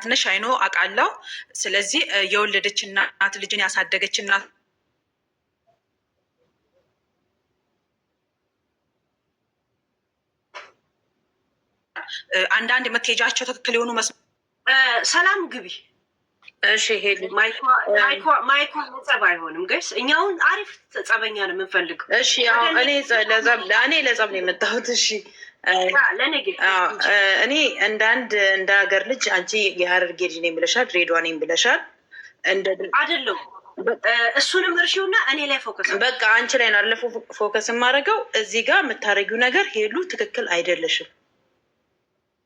ነሽ አይኖ አውቃለሁ። ስለዚህ የወለደች እናት ልጅን ያሳደገች እናት አንዳንድ የምትሄጃቸው ትክክል የሆኑ ሰላም ግቢ። እሺ ሄዱ ማይኳ ጸብ አይሆንም ገስ እኛውን አሪፍ ጸበኛ ነው የምንፈልገው። እሺ እኔ ለጸብ ነው የመጣሁት። እሺ እኔ እንደ ሀገር ልጅ አንቺ የሀረርጌ ልጅ ነኝ ብለሻል፣ ድሬዳዋ ነኝ ብለሻል። አይደለም እሱንም እርሺውና እኔ ላይ ፎከስ በቃ አንቺ ላይ ነው አለፈው ፎከስ የማደርገው። እዚህ ጋር የምታደርጊው ነገር ሄሉ ትክክል አይደለሽም።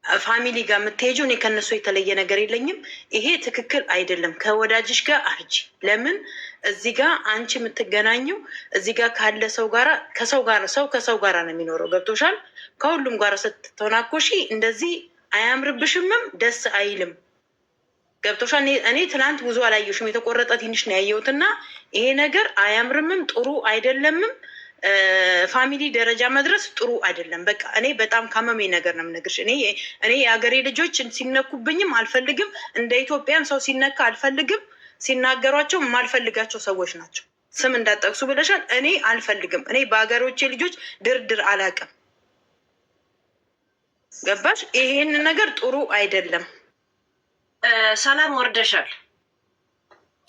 ፋሚሊ ጋር የምትሄጂው እኔ ከነሱ የተለየ ነገር የለኝም። ይሄ ትክክል አይደለም። ከወዳጅሽ ጋር አርጂ። ለምን እዚህ ጋር አንቺ የምትገናኘው እዚህ ጋር ካለ ሰው ጋራ ከሰው ጋራ ነው የሚኖረው። ገብቶሻል? ከሁሉም ጋር ስትተናኮሺ እንደዚህ አያምርብሽምም፣ ደስ አይልም። ገብቶሻል? እኔ ትናንት ብዙ አላየሁሽም፣ የተቆረጠ ትንሽ ነው ያየሁትና ይሄ ነገር አያምርምም፣ ጥሩ አይደለምም። ፋሚሊ ደረጃ መድረስ ጥሩ አይደለም። በቃ እኔ በጣም ካመመኝ ነገር ነው የምነግርሽ። እኔ የሀገሬ ልጆች ሲነኩብኝም አልፈልግም። እንደ ኢትዮጵያም ሰው ሲነካ አልፈልግም። ሲናገሯቸው የማልፈልጋቸው ሰዎች ናቸው። ስም እንዳጠቅሱ ብለሻል። እኔ አልፈልግም። እኔ በሀገሮቼ ልጆች ድርድር አላውቅም። ገባሽ? ይሄን ነገር ጥሩ አይደለም። ሰላም ወርደሻል።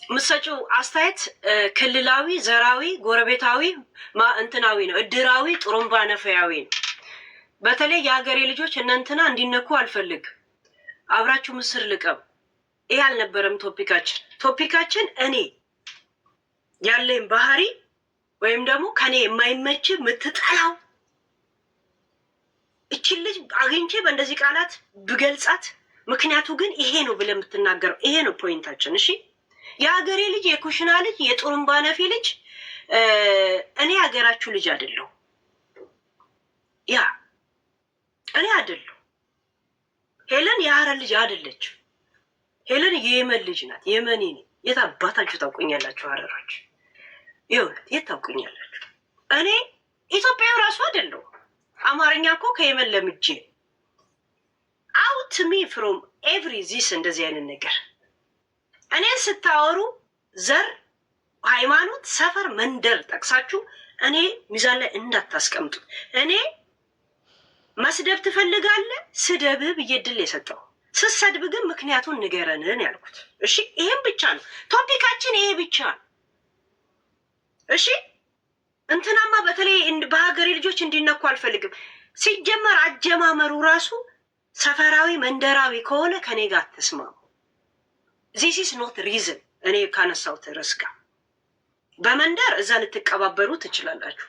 ምሰጪው አስተያየት ክልላዊ፣ ዘራዊ፣ ጎረቤታዊ እንትናዊ ነው፣ እድራዊ፣ ጥሩምባ ነፈያዊ ነው። በተለይ የሀገሬ ልጆች እነንትና እንዲነኩ አልፈልግ። አብራችሁ ምስር ልቀም። ይህ አልነበረም ቶፒካችን እኔ ያለኝ ባህሪ ወይም ደግሞ ከኔ የማይመች የምትጠላው እችን ልጅ አግኝቼ በእንደዚህ ቃላት ብገልጻት፣ ምክንያቱ ግን ይሄ ነው ብለህ የምትናገረው ይሄ ነው ፖይንታችን። እሺ የሀገሬ ልጅ፣ የኩሽና ልጅ፣ የጡሩምባ ነፊ ልጅ እኔ ሀገራችሁ ልጅ አይደለሁ። እኔ አይደለሁ። ሄለን የሀረር ልጅ አይደለች። ሄለን የየመን ልጅ ናት። የመኔ ነኝ። የት አባታችሁ ታውቁኛላችሁ? ሀረሮች ይኸውልህ፣ የት ታውቁኛላችሁ? እኔ ኢትዮጵያዊ ራሱ አይደለሁ። አማርኛ እኮ ከየመን ለምጄ አውት ሚ ፍሮም ኤቭሪ ዚስ እንደዚህ አይነት ነገር እኔን ስታወሩ ዘር፣ ሃይማኖት፣ ሰፈር፣ መንደር ጠቅሳችሁ እኔ ሚዛን ላይ እንዳታስቀምጡ። እኔ መስደብ ትፈልጋለህ? ስደብህ ብዬ ድል የሰጠው ስሰድብ ግን ምክንያቱን ንገረንን ያልኩት። እሺ ይሄን ብቻ ነው ቶፒካችን፣ ይሄ ብቻ ነው። እሺ እንትናማ በተለይ በሀገሬ ልጆች እንዲነኩ አልፈልግም። ሲጀመር አጀማመሩ ራሱ ሰፈራዊ መንደራዊ ከሆነ ከኔ ጋር አትስማሙ። ዚስ ኢዝ ኖት ሪዝን። እኔ ካነሳሁት ርዕስ ጋር በመንደር እዛ ልትቀባበሉ ትችላላችሁ።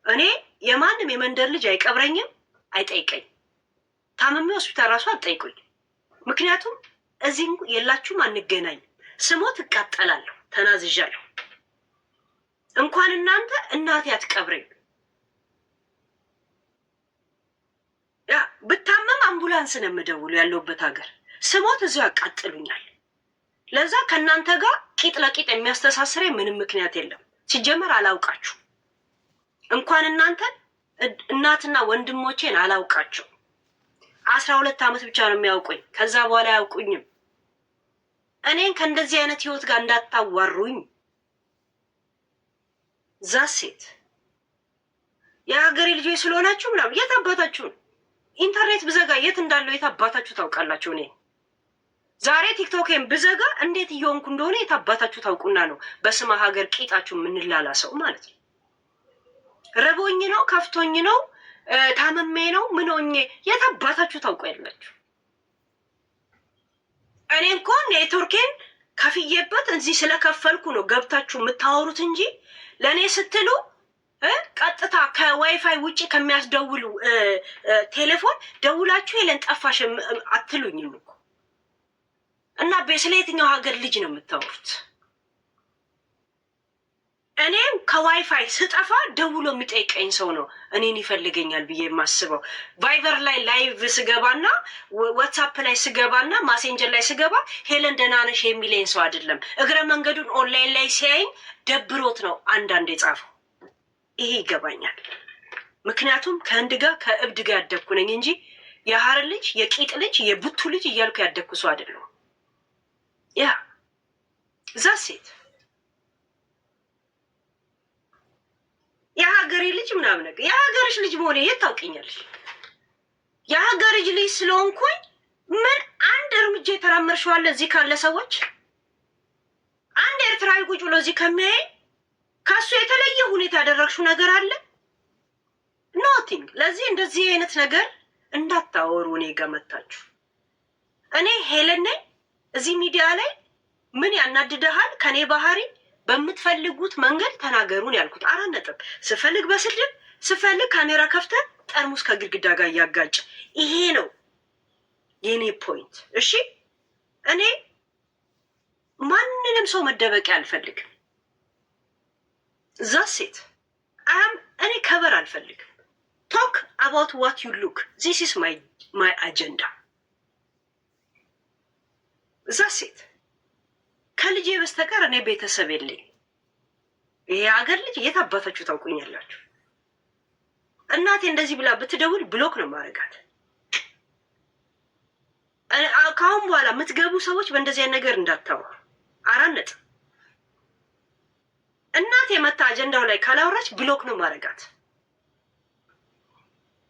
እኔ የማንም የመንደር ልጅ አይቀብረኝም፣ አይጠይቀኝ። ታመሜ ሆስፒታል ራሱ አትጠይቁኝ። ምክንያቱም እዚህም የላችሁም፣ አንገናኝም። ስሞት እቃጠላለሁ፣ ተናዝዣለሁ። እንኳን እናንተ እናቴ አትቀብረኝ። ብታመም አምቡላንስ ነው የምደውሉ ያለሁበት ሀገር። ስሞት እዚሁ ያቃጥሉኛል። ለዛ ከእናንተ ጋር ቂጥ ለቂጥ የሚያስተሳስረኝ ምንም ምክንያት የለም። ሲጀመር አላውቃችሁ። እንኳን እናንተን እናትና ወንድሞቼን አላውቃቸው። 12 ዓመት ብቻ ነው የሚያውቁኝ። ከዛ በኋላ አያውቁኝም። እኔን ከእንደዚህ አይነት ህይወት ጋር እንዳታዋሩኝ። ዛሴት የሀገሬ ልጆች ስለሆናችሁ ምናምን የት አባታችሁ ነው? ኢንተርኔት ብዘጋ የት እንዳለው የት አባታችሁ ታውቃላችሁ? እኔ ዛሬ ቲክቶክን ብዘጋ እንዴት እየሆንኩ እንደሆነ የት አባታችሁ ታውቁና ነው በስመ ሀገር ቂጣችሁ የምንላላሰው ማለት ነው። ረቦኝ ነው፣ ከፍቶኝ ነው፣ ታመሜ ነው፣ ምን ሆኜ የት አባታችሁ ታውቁ ያላችሁ? እኔ እኮ ኔትወርኬን ከፍዬበት እዚህ ስለከፈልኩ ነው ገብታችሁ የምታወሩት እንጂ ለእኔ ስትሉ ቀጥታ ከዋይፋይ ውጭ ከሚያስደውሉ ቴሌፎን ደውላችሁ የለን ጠፋሽ አትሉኝም እኮ። እና ስለ የትኛው ሀገር ልጅ ነው የምታወሩት? እኔም ከዋይፋይ ስጠፋ ደውሎ የሚጠይቀኝ ሰው ነው እኔን ይፈልገኛል ብዬ የማስበው። ቫይበር ላይ ላይቭ ስገባና ዋትሳፕ ላይ ስገባና ማሴንጀር ላይ ስገባ ሄለን ደህና ነሽ የሚለኝ ሰው አይደለም። እግረ መንገዱን ኦንላይን ላይ ሲያይኝ ደብሮት ነው አንዳንድ የጻፈው። ይሄ ይገባኛል። ምክንያቱም ከህንድ ጋር ከእብድ ጋር ያደግኩ ነኝ እንጂ የሀረር ልጅ፣ የቂጥ ልጅ፣ የቡቱ ልጅ እያልኩ ያደግኩ ሰው አይደለም። ያ እዛ ሴት የሀገሬ ልጅ ምናምን ነገር የሀገርሽ ልጅ መሆኔ የት ታውቂኛለሽ? የሀገርሽ ልጅ ስለሆንኩኝ ምን አንድ እርምጃ የተራመርሽዋለ እዚህ ካለ ሰዎች አንድ ኤርትራዊ ቁጭ ብሎ እዚህ ከሚያይ ከሱ የተለየ ሁኔታ ያደረግሽው ነገር አለ? ኖቲንግ። ለዚህ እንደዚህ አይነት ነገር እንዳታወሩ እኔ ገመታችሁ። እኔ ሄለን ነኝ። እዚህ ሚዲያ ላይ ምን ያናድደሃል? ከኔ ባህሪ በምትፈልጉት መንገድ ተናገሩን ያልኩት 4 ነጥብ። ስፈልግ በስድብ ስፈልግ ካሜራ ከፍተን ጠርሙስ ከግድግዳ ጋር እያጋጭ ይሄ ነው የኔ ፖይንት። እሺ እኔ ማንንም ሰው መደበቂያ አልፈልግም። እዛ ሴት እኔ ከበር አልፈልግም። ቶክ አባውት ዋት ዩ ሉክ ዚስ ኢስ ማይ አጀንዳ። እዛ ሴት ከልጄ በስተቀር እኔ ቤተሰብ የለኝ። ይሄ ሀገር ልጅ የት አባታችሁ ታውቁኛላችሁ? እናቴ እንደዚህ ብላ ብትደውል ብሎክ ነው ማረጋት። ከአሁን በኋላ የምትገቡ ሰዎች በእንደዚህ አይነት ነገር እንዳታወሩ። 4 ነጥብ። እናቴ መታ አጀንዳው ላይ ካላወራች ብሎክ ነው ማረጋት።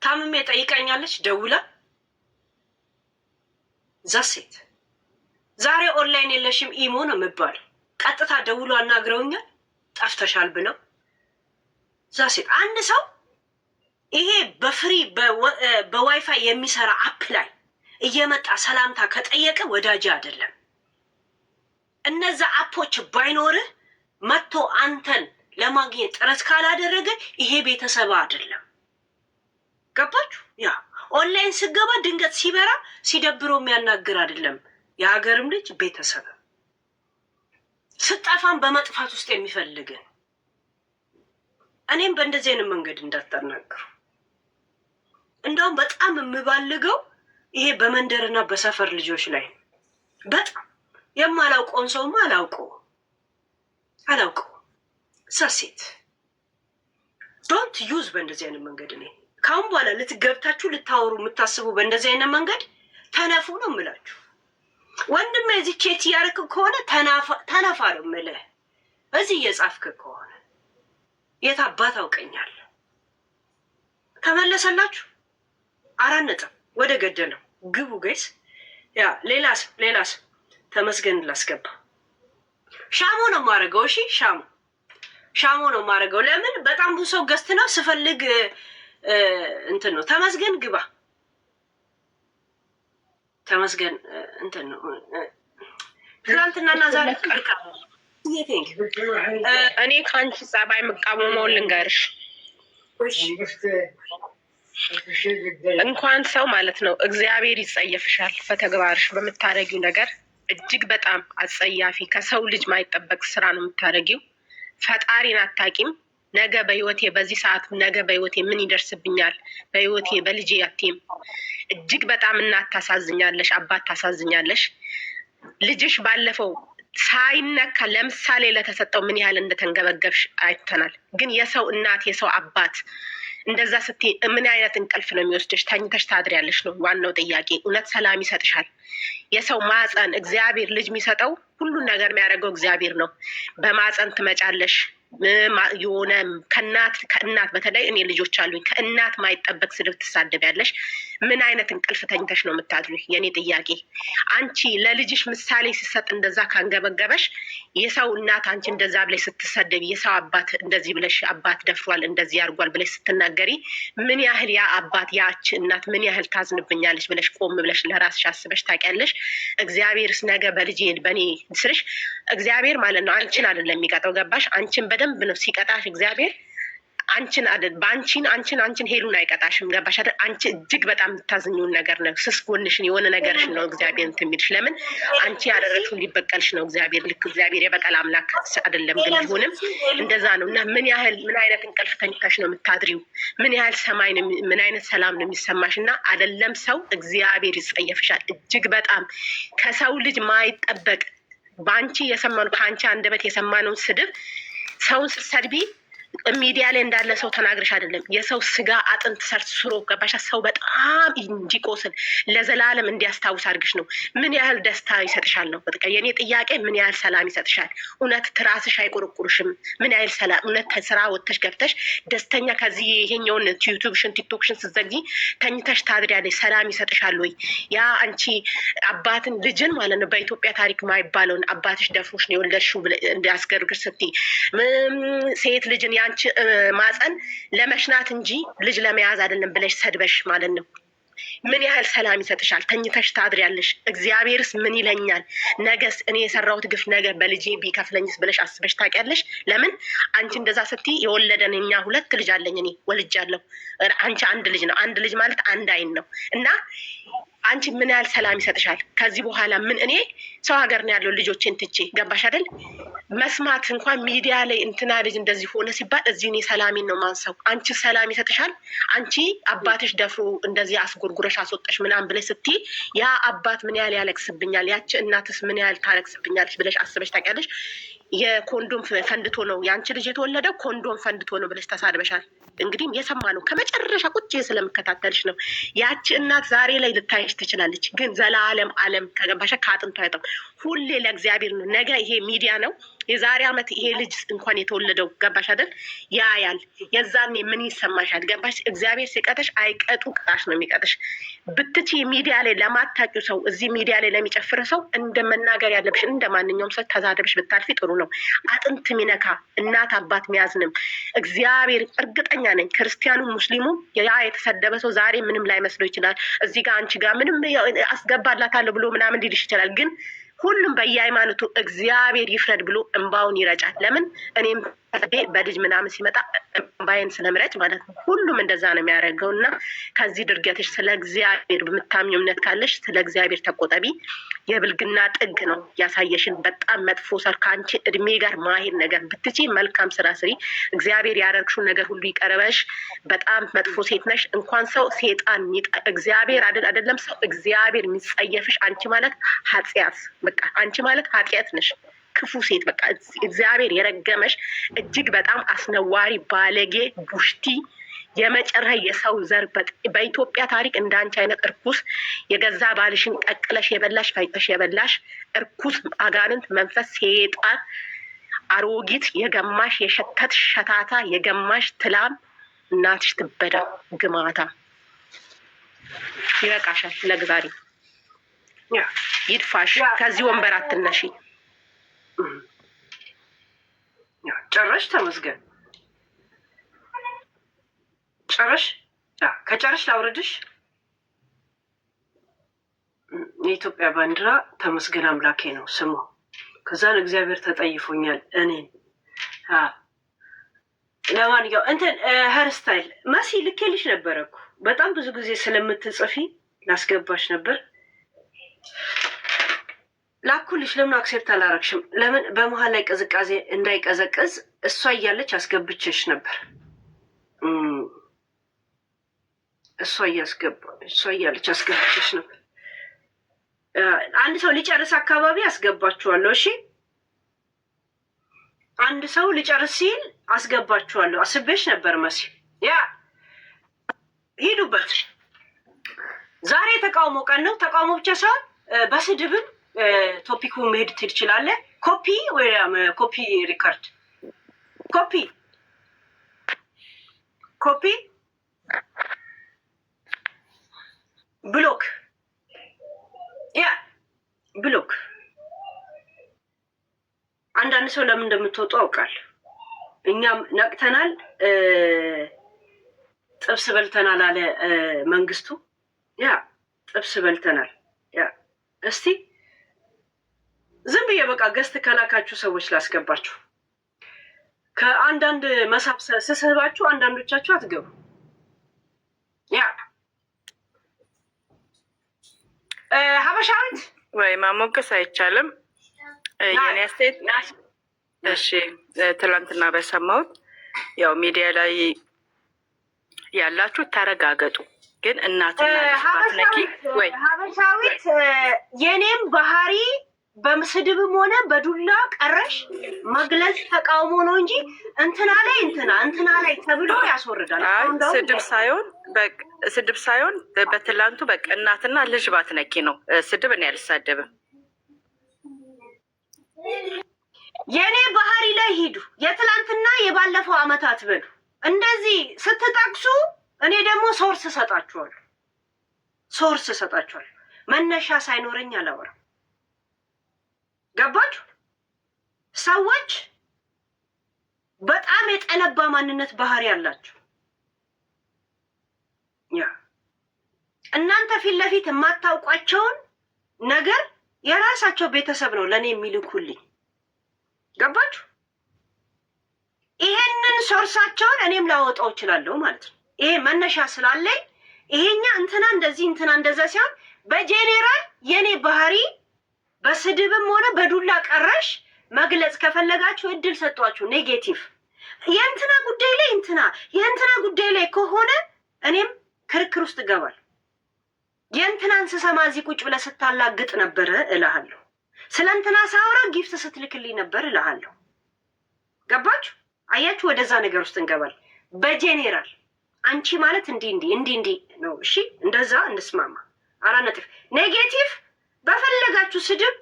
ታምሜ ጠይቃኛለች ደውላ። እዛ ሴት ዛሬ ኦንላይን የለሽም ኢሞ ነው የምባለው። ቀጥታ ደውሎ አናግረውኛል ጠፍተሻል ብለው። እዛ ሴት አንድ ሰው ይሄ በፍሪ በዋይፋይ የሚሰራ አፕ ላይ እየመጣ ሰላምታ ከጠየቀ ወዳጅ አይደለም። እነዛ አፖች ባይኖርህ መጥቶ አንተን ለማግኘት ጥረት ካላደረገ ይሄ ቤተሰብ አይደለም። ገባችሁ? ያ ኦንላይን ስገባ ድንገት ሲበራ ሲደብሮ የሚያናግር አይደለም። የሀገርም ልጅ ቤተሰብ ስጠፋን በመጥፋት ውስጥ የሚፈልግን። እኔም በእንደዚህ አይነት መንገድ እንዳታናግሩ። እንደውም በጣም የምባልገው ይሄ በመንደርና በሰፈር ልጆች ላይ በጣም የማላውቀውን ሰውማ አላውቀው እዛ ሴት ዶንት ዩዝ በእንደዚህ አይነት መንገድ። እኔ ካሁን በኋላ ልትገብታችሁ ልታወሩ የምታስቡ በእንደዚህ አይነት መንገድ ተነፉ ነው የምላችሁ። ወንድም እዚህ ቼት እያደረክ ከሆነ ተነፋ ነው የምልህ። እዚህ እየጻፍክ ከሆነ የት አባት አውቀኛል። ተመለሰላችሁ። 4 ነጥብ። ወደ ገደለው ግቡ ጋይስ። ያ ሌላስ ተመስገን ላስገባ። ሻሞ ነው የማደርገው። እሺ ሻሞ ነው የማደርገው። ለምን በጣም ብዙ ሰው ገዝት ነው ስፈልግ እንትን ነው። ተመስገን ግባ። ተመስገን እንትን ነው። ትናንትናና ዛሬ እኔ ከአንቺ ጸባይ የምቃወመውን ልንገርሽ። እንኳን ሰው ማለት ነው እግዚአብሔር ይጸየፍሻል። በተግባርሽ በምታደርጊው ነገር እጅግ በጣም አጸያፊ ከሰው ልጅ ማይጠበቅ ስራ ነው የምታደርጊው። ፈጣሪን አታቂም። ነገ በህይወቴ በዚህ ሰዓት ነገ በህይወቴ ምን ይደርስብኛል፣ በህይወቴ በልጄ አትይም። እጅግ በጣም እናት ታሳዝኛለሽ፣ አባት ታሳዝኛለሽ። ልጅሽ ባለፈው ሳይነካ ለምሳሌ ለተሰጠው ምን ያህል እንደተንገበገብሽ አይተናል። ግን የሰው እናት የሰው አባት እንደዛ ስትይ ምን አይነት እንቅልፍ ነው የሚወስድሽ? ተኝተሽ ታድሪያለሽ ነው ዋናው ጥያቄ። እውነት ሰላም ይሰጥሻል? የሰው ማፀን እግዚአብሔር ልጅ የሚሰጠው ሁሉን ነገር የሚያደርገው እግዚአብሔር ነው። በማፀን ትመጫለሽ። የሆነ ከእናት በተለይ እኔ ልጆች አሉኝ። ከእናት ማይጠበቅ ስድብ ትሳደቢያለሽ። ምን አይነት እንቅልፍ ተኝተሽ ነው የምታድሩ? የኔ ጥያቄ አንቺ ለልጅሽ ምሳሌ ሲሰጥ እንደዛ ካንገበገበሽ፣ የሰው እናት አንቺ እንደዛ ብለሽ ስትሰደቢ፣ የሰው አባት እንደዚህ ብለሽ አባት ደፍሯል እንደዚህ ያርጓል ብለሽ ስትናገሪ፣ ምን ያህል ያ አባት ያች እናት ምን ያህል ታዝንብኛለሽ ብለሽ ቆም ብለሽ ለራስሽ አስበሽ ታውቂያለሽ? እግዚአብሔርስ ነገ በልጄ በእኔ ስርሽ እግዚአብሔር ማለት ነው አንቺን አይደለም የሚቀጣው። ገባሽ? አንቺን በደንብ ነው ሲቀጣሽ እግዚአብሔር። አንቺን አይደል አንቺን ሄሉን አይቀጣሽም። ገባሽ አይደል? አንቺ እጅግ በጣም የምታዝኙን ነገር ነው። ስስ ጎንሽን የሆነ ነገርሽን ነው እግዚአብሔር እንትን የሚልሽ። ለምን አንቺ ያደረግሽውን ሊበቀልሽ ነው እግዚአብሔር። ልክ እግዚአብሔር የበቀል አምላክ አይደለም፣ ግን ቢሆንም እንደዛ ነው። እና ምን አይነት እንቅልፍ ተኝተሽ ነው የምታድሪው? ምን ያህል ሰማይ ነው፣ ምን አይነት ሰላም ነው የሚሰማሽ? እና አይደለም ሰው እግዚአብሔር ይጸየፍሻል። እጅግ በጣም ከሰው ልጅ ማይጠበቅ በአንቺ የሰማነው ከአንቺ አንደበት የሰማነውን ስድብ ሰውን ስትሰድቢ ሚዲያ ላይ እንዳለ ሰው ተናግረሽ አይደለም። የሰው ስጋ አጥንት ሰርስሮ ገባሻ? ሰው በጣም እንዲቆስል ለዘላለም እንዲያስታውስ አድርግሽ ነው። ምን ያህል ደስታ ይሰጥሻል ነው በቃ የኔ ጥያቄ። ምን ያህል ሰላም ይሰጥሻል? እውነት ትራስሽ አይቆረቁርሽም? ምን ያህል ሰላም እውነት ስራ ወጥተሽ ገብተሽ ደስተኛ ከዚህ ይሄኛውን ዩቱብሽን ቲክቶክሽን ስትዘጊ ተኝተሽ ታድሪያለሽ? ሰላም ይሰጥሻል ወይ? ያ አንቺ አባትን ልጅን ማለት ነው በኢትዮጵያ ታሪክ ማይባለውን አባትሽ ደፍሮሽ ነው የወለድሽው እንዲያስገርግር ስትይ ሴት ልጅን ያንቺ ማፀን ለመሽናት እንጂ ልጅ ለመያዝ አይደለም ብለሽ ሰድበሽ ማለት ነው። ምን ያህል ሰላም ይሰጥሻል? ተኝተሽ ታድሪያለሽ? እግዚአብሔርስ ምን ይለኛል? ነገስ እኔ የሰራሁት ግፍ ነገ በልጄ ቢከፍለኝስ ብለሽ አስበሽ ታውቂያለሽ? ለምን አንቺ እንደዛ ስትይ የወለደን እኛ 2 ልጅ አለኝ እኔ ወልጃለሁ። አንቺ 1 ልጅ ነው። 1 ልጅ ማለት 1 አይን ነው። እና አንቺ ምን ያህል ሰላም ይሰጥሻል? ከዚህ በኋላ ምን እኔ ሰው ሀገር ነው ያለው ልጆችን ትቼ ገባሽ አይደል? መስማት እንኳን ሚዲያ ላይ እንትና ልጅ እንደዚህ ሆነ ሲባል እዚህ እኔ ሰላሜን ነው ማንሰው። አንቺ ሰላም ይሰጥሻል? አንቺ አባትሽ ደፍሮ እንደዚህ አስጎርጉረሽ አስወጣሽ ምናምን ብለሽ ስትይ ያ አባት ምን ያህል ያለቅስብኛል፣ ያቺ እናትስ ምን ያህል ታለቅስብኛለች ብለሽ አስበሽ ታውቂያለሽ? የኮንዶም ፈንድቶ ነው የአንቺ ልጅ የተወለደው፣ ኮንዶም ፈንድቶ ነው ብለሽ ተሳድበሻል። እንግዲህ የሰማ ነው ከመጨረሻ ቁጭ ስለምከታተልሽ ነው። ያቺ እናት ዛሬ ላይ ልታይሽ ትችላለች፣ ግን ዘላለም ዓለም ከገባሻ ከአጥንቷ አይጠም። ሁሌ ለእግዚአብሔር ነው። ነገ ይሄ ሚዲያ ነው። የዛሬ ዓመት ይሄ ልጅ እንኳን የተወለደው ገባሽ አይደል? ያያል። የዛኔ ምን ይሰማሻል? ገባሽ? እግዚአብሔር ሲቀጥሽ አይቀጡ ቅጣሽ ነው የሚቀጥሽ። ብትቺ ሚዲያ ላይ ለማታውቂው ሰው እዚህ ሚዲያ ላይ ለሚጨፍር ሰው እንደ መናገር ያለብሽ እንደ ማንኛውም ሰው ተዛደብሽ ብታልፊ ጥሩ ነው። አጥንት ሚነካ እናት አባት ሚያዝንም እግዚአብሔር እርግጠኛ ነኝ ክርስቲያኑ ሙስሊሙ ያ የተሰደበ ሰው ዛሬ ምንም ላይ መስሎ ይችላል። እዚህ ጋር አንቺ ጋር ምንም አስገባላታለሁ ብሎ ምናምን ሊልሽ ይችላል። ግን ሁሉም በየሃይማኖቱ እግዚአብሔር ይፍረድ ብሎ እንባውን ይረጫል። ለምን እኔም በልጅ ምናምን ሲመጣ እንባዬን ስለምረጭ ማለት ነው። ሁሉም እንደዛ ነው የሚያደርገው። እና ከዚህ ድርገትሽ ስለ እግዚአብሔር በምታምኙ እምነት ካለሽ ስለ እግዚአብሔር ተቆጠቢ። የብልግና ጥግ ነው ያሳየሽን። በጣም መጥፎ ሰር ከአንቺ እድሜ ጋር ማሄድ ነገር ብትቺ መልካም ስራ ስሪ። እግዚአብሔር ያደረግሽው ነገር ሁሉ ይቀርበሽ። በጣም መጥፎ ሴት ነሽ። እንኳን ሰው ሴጣን እግዚአብሔር አይደለም ሰው እግዚአብሔር የሚጸየፍሽ አንቺ ማለት ኃጢአት በቃ አንቺ ማለት ኃጢአት ነሽ። ክፉ ሴት በቃ እግዚአብሔር የረገመሽ እጅግ በጣም አስነዋሪ ባለጌ ቡሽቲ የመጨረሻ የሰው ዘር በኢትዮጵያ ታሪክ እንዳንቺ አይነት እርኩስ የገዛ ባልሽን ቀቅለሽ የበላሽ ፈይተሽ የበላሽ እርኩስ አጋንንት መንፈስ ሴጣን አሮጊት የገማሽ የሸተትሽ ሸታታ የገማሽ ትላም እናትሽ ትበዳ ግማታ። ይበቃሻል። ለግዛሪ ይድፋሽ። ከዚህ ወንበር አትነሺ። ጨረሽ? ተመስገን ጨረሽ? ከጨረሽ ላውረድሽ። የኢትዮጵያ ባንዲራ ተመስገን አምላኬ ነው ስሙ። ከዛን እግዚአብሔር ተጠይፎኛል እኔን። ለማንኛውም እንትን ሄር ስታይል መሲ ልኬልሽ ነበረ እኮ በጣም ብዙ ጊዜ ስለምትጽፊ ላስገባሽ ነበር። ላኩልሽ። ለምን አክሴፕት አላረግሽም? ለምን በመሀል ላይ ቅዝቃዜ እንዳይቀዘቅዝ እሷ እያለች አስገብቼሽ ነበር። እሷ እያለች አስገብቼሽ ነበር። አንድ ሰው ሊጨርስ አካባቢ አስገባችኋለሁ። እሺ፣ አንድ ሰው ሊጨርስ ሲል አስገባችኋለሁ። አስቤሽ ነበር መሲ። ያ ሂዱበት። ዛሬ ተቃውሞ ቀን ነው። ተቃውሞ ብቻ ሳይሆን በስድብም ቶፒኩ መሄድ ትችላለህ። ኮፒ ወይ ኮፒ ሪካርድ ኮፒ ብሎክ ብሎክ። አንዳንድ ሰው ለምን እንደምትወጡ አውቃለሁ። እኛም ነቅተናል። ጥብስ በልተናል አለ መንግስቱ። ጥብስ በልተናል። እስቲ ዝም ብዬ በቃ ገስት ከላካችሁ ሰዎች ላስገባችሁ። ከአንዳንድ መሳብ ስስባችሁ አንዳንዶቻችሁ አትገቡ። ሀበሻዊት ወይ ማሞገስ አይቻልም። የኔ አስተያየት እሺ፣ ትላንትና በሰማሁት ያው ሚዲያ ላይ ያላችሁ ተረጋገጡ። ግን እናትና ልጅ ባትነኪ ወይ ሀበሻዊት የኔም ባህሪ በስድብም ሆነ በዱላ ቀረሽ መግለጽ ተቃውሞ ነው እንጂ እንትና ላይ ተብሎ ያስወርዳል። ስድብ ሳይሆን በትላንቱ በቃ እናትና ልጅ ባትነኪ ነው ስድብ። እኔ አልሳደብም። የእኔ ባህሪ ላይ ሂዱ። የትላንትና የባለፈው አመታት በሉ እንደዚህ ስትጠቅሱ እኔ ደግሞ ሶርስ እሰጣችኋለሁ። መነሻ ሳይኖረኝ አላወራም። ገባችሁ? ሰዎች በጣም የጠነባ ማንነት ባህሪ አላቸው። እናንተ ፊት ለፊት የማታውቋቸውን ነገር የራሳቸው ቤተሰብ ነው ለእኔ የሚልኩልኝ። ገባችሁ? ይሄንን ሶርሳቸውን እኔም ላወጣው እችላለሁ ማለት ነው። ይሄ መነሻ ስላለኝ ይሄኛ እንትና እንደዚህ እንትና እንደዛ ሲሆን በጄኔራል የኔ ባህሪ በስድብም ሆነ በዱላ ቀረሽ መግለጽ ከፈለጋችሁ እድል ሰጧችሁ። ኔጌቲቭ የእንትና ጉዳይ ላይ ከሆነ እኔም ክርክር ውስጥ እገባል። የእንትናን ስሰማ እዚህ ቁጭ ብለህ ስታላግጥ ነበረ እልሃለሁ። ስለ እንትና ሳውራ ጊፍት ስትልክልኝ ነበር እልሃለሁ። ገባችሁ? አያችሁ? ወደዛ ነገር ውስጥ እንገባል። በጄኔራል አንቺ ማለት እንዲህ ነው። እሺ እንደዛ እንስማማ። 4 ነጥብ። ኔጌቲቭ በፈለጋችሁ ስድብ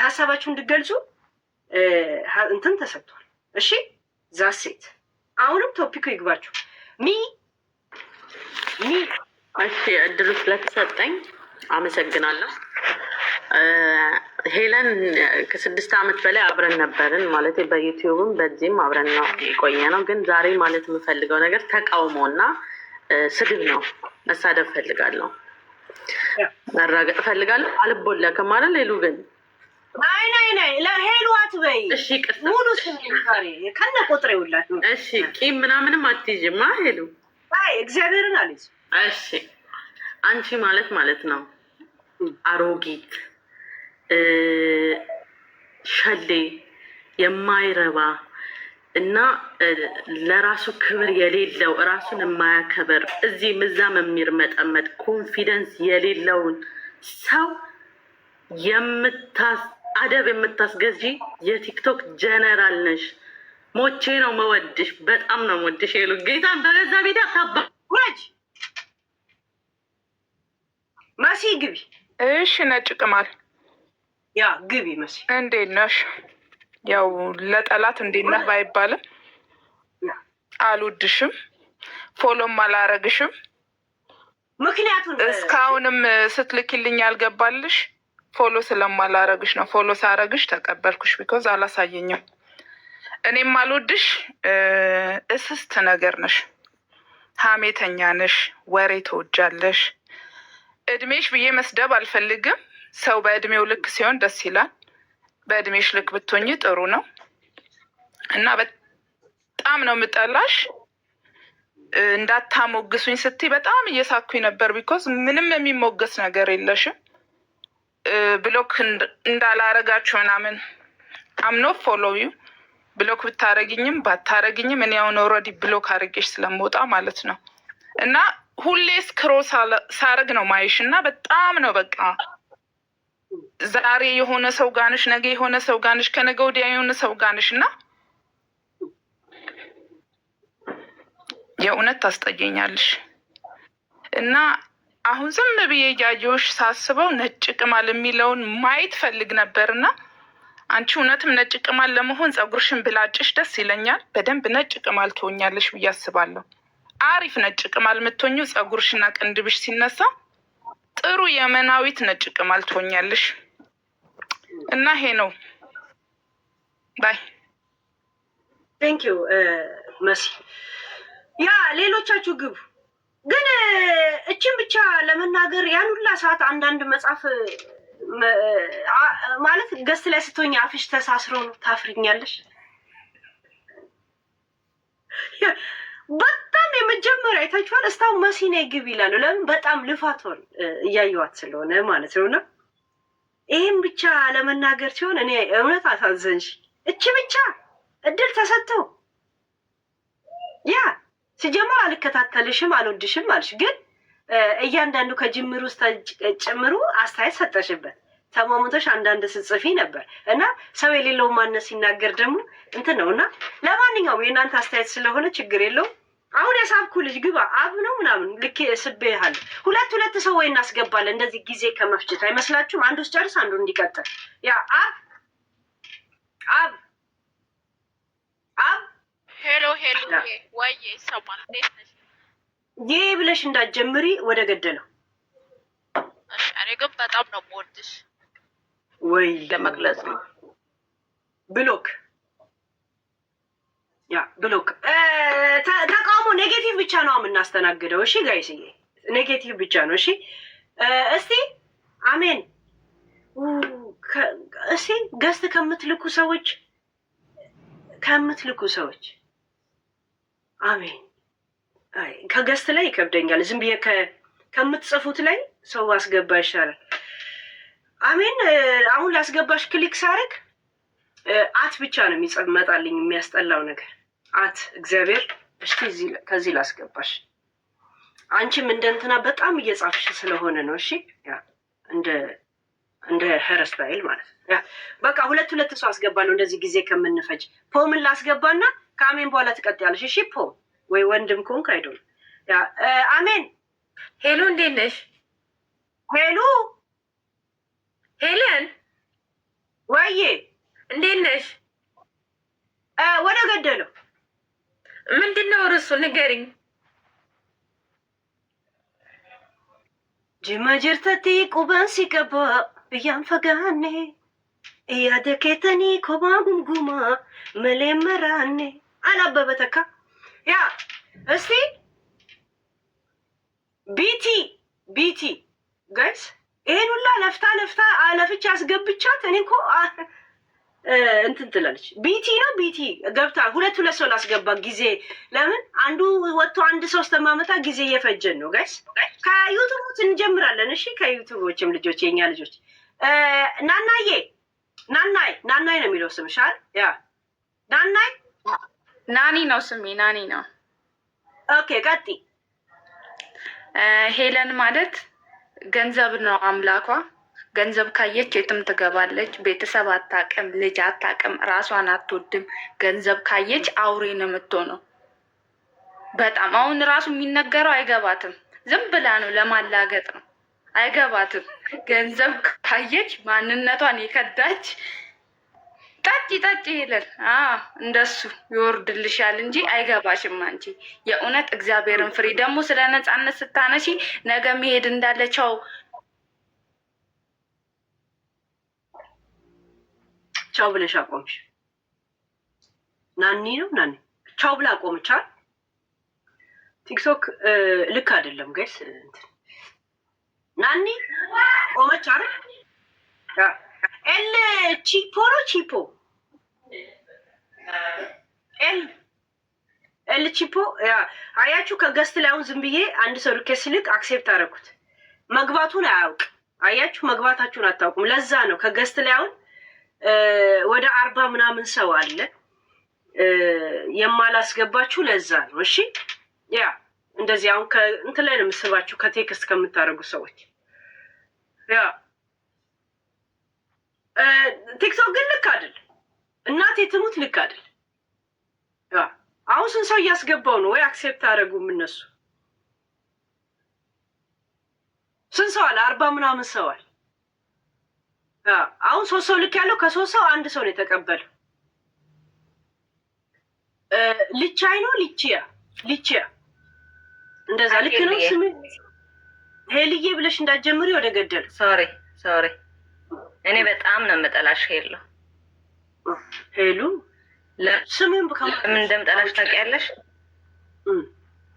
ሀሳባችሁ እንድገልጹ እንትን ተሰጥቷል። እሺ ዛሴት አሁንም ቶፒኩ ይግባችሁ። እሺ እድሉ ስለተሰጠኝ አመሰግናለሁ። ሄለን ከ6 ዓመት በላይ አብረን ነበርን ማለት በዩቲዩብም በዚህም አብረን ነው የቆየ ነው። ግን ዛሬ ማለት የምፈልገው ነገር ተቃውሞና ስድብ ነው። መሳደብ ፈልጋለሁ፣ መራገጥ ፈልጋለሁ። አልቦለክም አይደል? ሌሉ ግን ናይ ለሄሉ አትበይ። እሺ ቅርታ ሙሉ ስንካሪ ከነ ቁጥሬ ሁላት። እሺ ቂም ምናምንም አትይዥማ ሄሉ። አይ እግዚአብሔርን አለች። እሺ አንቺ ማለት ነው አሮጊት ሸሌ የማይረባ እና ለራሱ ክብር የሌለው ራሱን የማያከበር እዚህም እዛም የሚርመጠመጥ ኮንፊደንስ የሌለውን ሰው አደብ የምታስገዢ የቲክቶክ ጀነራል ነሽ። ሞቼ ነው መወድሽ፣ በጣም ነው መወድሽ። ሄሉ ጌታን በገዛ ቤት ወጅ መሲ ግቢ። እሺ ነጭ ቅማል ያ ግቢ መሲ። እንዴት ነሽ? ያው ለጠላት እንዴት ነህ ባይባልም አልወድሽም፣ ፎሎም አላረግሽም። ምክንያቱም እስካሁንም ስትልኪልኝ አልገባልሽ ፎሎ ስለማላረግሽ ነው። ፎሎ ሳረግሽ ተቀበልኩሽ፣ ቢኮዝ አላሳየኝም። እኔም አልወድሽ፣ እስስት ነገር ነሽ፣ ሀሜተኛ ነሽ፣ ወሬ ትወጃለሽ። እድሜሽ ብዬ መስደብ አልፈልግም። ሰው በእድሜው ልክ ሲሆን ደስ ይላል። በእድሜሽ ልክ ብትሆኝ ጥሩ ነው እና በጣም ነው ምጠላሽ። እንዳታሞግሱኝ ስትይ በጣም እየሳኩኝ ነበር። ቢኮዝ ምንም የሚሞገስ ነገር የለሽም። ብሎክ እንዳላረጋችሁ ምናምን አምኖ ፎሎው ዩ ብሎክ ብታረግኝም ባታረግኝም እኔ አሁን ኦልሬዲ ብሎክ አድርጌሽ ስለምወጣ ማለት ነው። እና ሁሌ ስክሮል ሳረግ ነው ማይሽ እና በጣም ነው በቃ ዛሬ የሆነ ሰው ጋንሽ፣ ነገ የሆነ ሰው ጋንሽ፣ ከነገ ወዲያ የሆነ ሰው ጋንሽ እና የእውነት ታስጠየኛለሽ። እና አሁን ዝም ብዬ እያየሁሽ ሳስበው ነጭ ቅማል የሚለውን ማየት ፈልግ ነበርና አንቺ እውነትም ነጭ ቅማል ለመሆን ፀጉርሽን ብላጭሽ ደስ ይለኛል። በደንብ ነጭ ቅማል ትሆኛለሽ ብዬ አስባለሁ። አሪፍ ነጭ ቅማል የምትሆኚው ፀጉርሽና ቅንድብሽ ሲነሳ ጥሩ የመናዊት ነጭ ቅማል ትሆኛለሽ። እና ይሄ ነው ባይ። ቴንክ ዩ መሲ። ያ ሌሎቻችሁ ግቡ። ግን እችን ብቻ ለመናገር ያን ሁላ ሰዓት አንዳንድ መጽሐፍ ማለት ገስት ላይ ስትሆኝ አፍሽ ተሳስሮ ነው ታፍሪኛለሽ። በጣም የመጀመሪያ አይታችኋል። እስታሁን መሲ ነይ ግቢ ይላሉ። ለምን? በጣም ልፋቷን እያየዋት ስለሆነ ማለት ነው። እና ይህም ብቻ ለመናገር ሲሆን እኔ እውነት አሳዘንሽ። እቺ ብቻ እድል ተሰጥተው ያ ሲጀመር አልከታተልሽም አልወድሽም አልሽ። ግን እያንዳንዱ ከጅምሩ ውስጥ ጭምሩ አስተያየት ሰጠሽበት። ተሟሙተሽ አንዳንድ ስጽፊ ነበር እና ሰው የሌለው ማንነት ሲናገር ደግሞ እንትን ነው እና ለማንኛውም የእናንተ አስተያየት ስለሆነ ችግር የለውም። አሁን ያሳብኩ ልጅ ግባ አብ ነው ምናምን ልክ ስቤሃል። ሁለት ሰው ወይ እናስገባለን እንደዚህ ጊዜ ከመፍጀት አይመስላችሁም? አንዱ ጨርስ አንዱ እንዲቀጥል። ያ አብ ሄሎ ወይ ይሰማል? እንዴት ነሽ? ይሄ ብለሽ እንዳትጀምሪ ወደ ገደለው። እኔ ግን በጣም ነው የምወድሽ። ወይ ለመግለጽ ነው። ብሎክ ተቃውሞ ኔጌቲቭ ብቻ ነው የምናስተናግደው። እሺ ጋይስዬ ኔጌቲቭ ብቻ ነው። እሺ እስቲ አሜን። እስቲ ገስት ከምትልኩ ሰዎች አሜን። አይ ከገስት ላይ ይከብደኛል። ዝም ብዬ ከምትጽፉት ላይ ሰው አስገባ ይሻላል። አሜን። አሁን ላስገባሽ ክሊክ ሳረግ አት ብቻ ነው የሚመጣልኝ። የሚያስጠላው ነገር አት እግዚአብሔር። እስቲ ከዚህ ላስገባሽ። አንቺም እንደ እንትና በጣም እየጻፍሽ ስለሆነ ነው። እሺ ያ እንደ ሄር ስታይል ማለት ነው። ያ በቃ ሁለት ሰው አስገባለሁ እንደዚህ ጊዜ ከምንፈጅ። ፖምን ላስገባና ከአሜን በኋላ ትቀጥያለሽ። እሺ ፖም ወይ ወንድም ኮንክ አይዶል። ያ አሜን። ሄሎ እንዴት ነሽ? ሄሎ ሄለን ወዬ እንዴት ነሽ? ወደ ገደለው ምንድን ነው እርሱ ንገሪኝ። ጅማ ጅርተቲ ቁበን ሲቀባ ብያን ፈጋኔ እያደኬተኒ ኮባ ጉምጉማ መሌመራኔ አላበበ ተካ። ያ እስቲ ቢቲ ጋይስ ይሄን ሁላ ለፍታ ለፍቻ አስገብቻት እኔ እኮ እንትን ትላለች። ቢቲ ገብታ ሁለት ሰው ላስገባ ጊዜ ለምን አንዱ ወጥቶ አንድ ሰው ስተማመጣ ጊዜ እየፈጀን ነው ጋይስ። ከዩቱቦች እንጀምራለን። እሺ ከዩቱቦችም ልጆች የኛ ልጆች ናናይ ነው የሚለው ስምሽ አይደል? ያ ናኒ ነው ስሜ፣ ናኒ ነው። ኦኬ ቀጥይ። ሄለን ማለት ገንዘብ ነው አምላኳ። ገንዘብ ካየች የትም ትገባለች። ቤተሰብ አታቅም፣ ልጅ አታቅም፣ ራሷን አትወድም። ገንዘብ ካየች አውሬ ነው የምትሆነው። በጣም አሁን ራሱ የሚነገረው አይገባትም። ዝም ብላ ነው ለማላገጥ ነው፣ አይገባትም። ገንዘብ ካየች ማንነቷን የከዳች ጠጪ ሄለን እንደሱ ይወርድልሻል እንጂ አይገባሽም አንቺ። የእውነት እግዚአብሔርን ፍሬ ደግሞ ስለ ነፃነት ስታነሺ ነገ መሄድ እንዳለቸው ቻው ብለሽ አቆምሽ። ናኒ ቻው ብላ አቆምቻል። ቲክቶክ ልክ አይደለም ጋይስ። ናኒ ቆመች አይደል? ኤል ቺፖ ኤል ቺፖ አያችሁ። ከገስት ላይ አሁን ዝም ብዬ አንድ ሰው ሪኬት ስልክ አክሴፕት አደረኩት። መግባቱን አያውቅ። አያችሁ መግባታችሁን አታውቁም። ለዛ ነው ከገስት ላይ አሁን ወደ 40 ምናምን ሰው አለ የማላስገባችሁ። ለዛ ነው። እሺ ያ እንደዚህ አሁን እንትን ላይ ነው የምስባችሁ ከቴክስት ከምታደርጉ ሰዎች። ያ ቲክቶክ ግን ልክ አይደል? እናቴ ትሙት ልክ አይደል? ያ አሁን ስንት ሰው እያስገባው ነው? ወይ አክሴፕት አደረጉም እነሱ? ስንት ሰው አለ? 40 ምናምን ሰው አለ። አሁን 3 ሰው ልክ ያለው ከ3 ሰው አንድ ሰው ነው የተቀበለው። ልቻይ ነው ልቺያ እንደዛ ልክ ነው። ስም ሄልዬ ብለሽ እንዳትጀምሪ ወደ ገደል። ሶሪ እኔ በጣም ነው የምጠላሽ ሄሉ። ስምን ምን እንደምጠላሽ ታውቂያለሽ?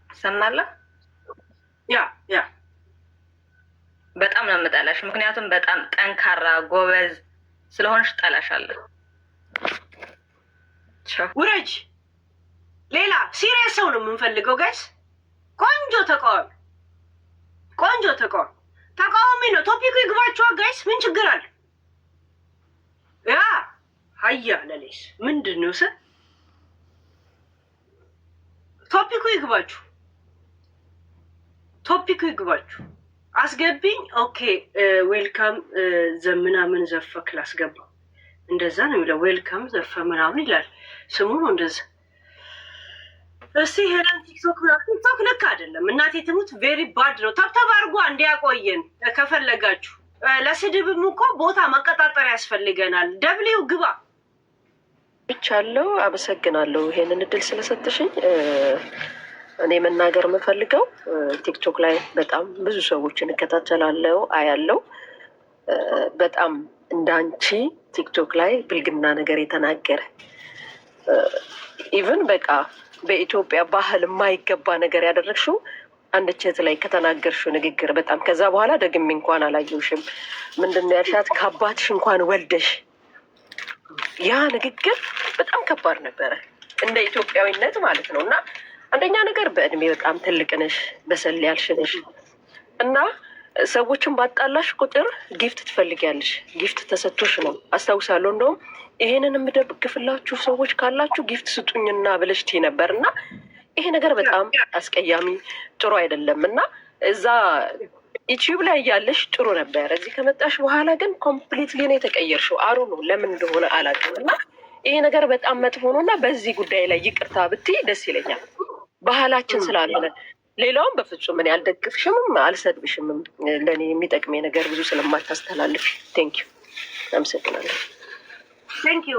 ሰማላ ያ በጣም ነው የምጠላሽ። ምክንያቱም በጣም ጠንካራ ጎበዝ ስለሆንሽ ጠላሻለሁ። ውረጅ። ሌላ ሲሪየስ ሰው ነው የምንፈልገው ጋይስ። ቆንጆ ተቃዋሚ ነው። ቶፒኩ ይግባችኋ ጋይስ። ምን ችግር አለ? ያ ሀያ ለሌስ ምንድን ነው ቶፒኩ ይግባችሁ። አስገቢኝ። ኦኬ ዌልካም ዘምናምን ዘፈክ ላስገባ። እንደዛ ነው የሚለው። ዌልካም ዘፈ ምናምን ይላል ስሙ ነው እንደዛ። እስቲ ሄለን ቲክቶክ ልክ አይደለም እናቴ ትሙት። ቬሪ ባድ ነው። ታብታብ አድርጎ እንዲያቆየን ከፈለጋችሁ። ለስድብም እኮ ቦታ መቀጣጠር ያስፈልገናል። ደብሊው ግባ ብቻለሁ። አመሰግናለሁ ይሄንን እድል ስለሰጠሽኝ። እኔ መናገር የምፈልገው ቲክቶክ ላይ በጣም ብዙ ሰዎችን እከታተላለሁ፣ አያለው። በጣም እንዳንቺ ቲክቶክ ላይ ብልግና ነገር የተናገረ ኢቭን በቃ በኢትዮጵያ ባህል የማይገባ ነገር ያደረግሽው አንድ ቼት ላይ ከተናገርሽው ንግግር በጣም ከዛ በኋላ ደግሜ እንኳን አላየሁሽም። ምንድን ነው ያልሻት? ከአባትሽ እንኳን ወልደሽ። ያ ንግግር በጣም ከባድ ነበረ እንደ ኢትዮጵያዊነት ማለት ነው። እና አንደኛ ነገር በእድሜ በጣም ትልቅ ነሽ፣ በሰል ያልሽ ነሽ እና ሰዎችን ባጣላሽ ቁጥር ጊፍት ትፈልጊያለሽ። ጊፍት ተሰጥቶሽ ነው አስታውሳለሁ። እንደውም ይሄንን የምደግፍላችሁ ሰዎች ካላችሁ ጊፍት ስጡኝና ብለሽ ትይ ነበር። እና ይሄ ነገር በጣም አስቀያሚ ጥሩ አይደለም። እና እዛ ዩቲዩብ ላይ እያለሽ ጥሩ ነበር። እዚህ ከመጣሽ በኋላ ግን ኮምፕሊትሊ ነው የተቀየርሽው። አሩ ነው ለምን እንደሆነ አላውቅም። እና ይሄ ነገር በጣም መጥፎ ነው እና በዚህ ጉዳይ ላይ ይቅርታ ብትይ ደስ ይለኛል፣ ባህላችን ስላልሆነ። ሌላውም በፍጹም እኔ አልደግፍሽምም አልሰድብሽምም። ለእኔ የሚጠቅሜ ነገር ብዙ ስለማታስተላልፍ ቴንኪዩ፣ አመሰግናለሁ። ቴንኪዩ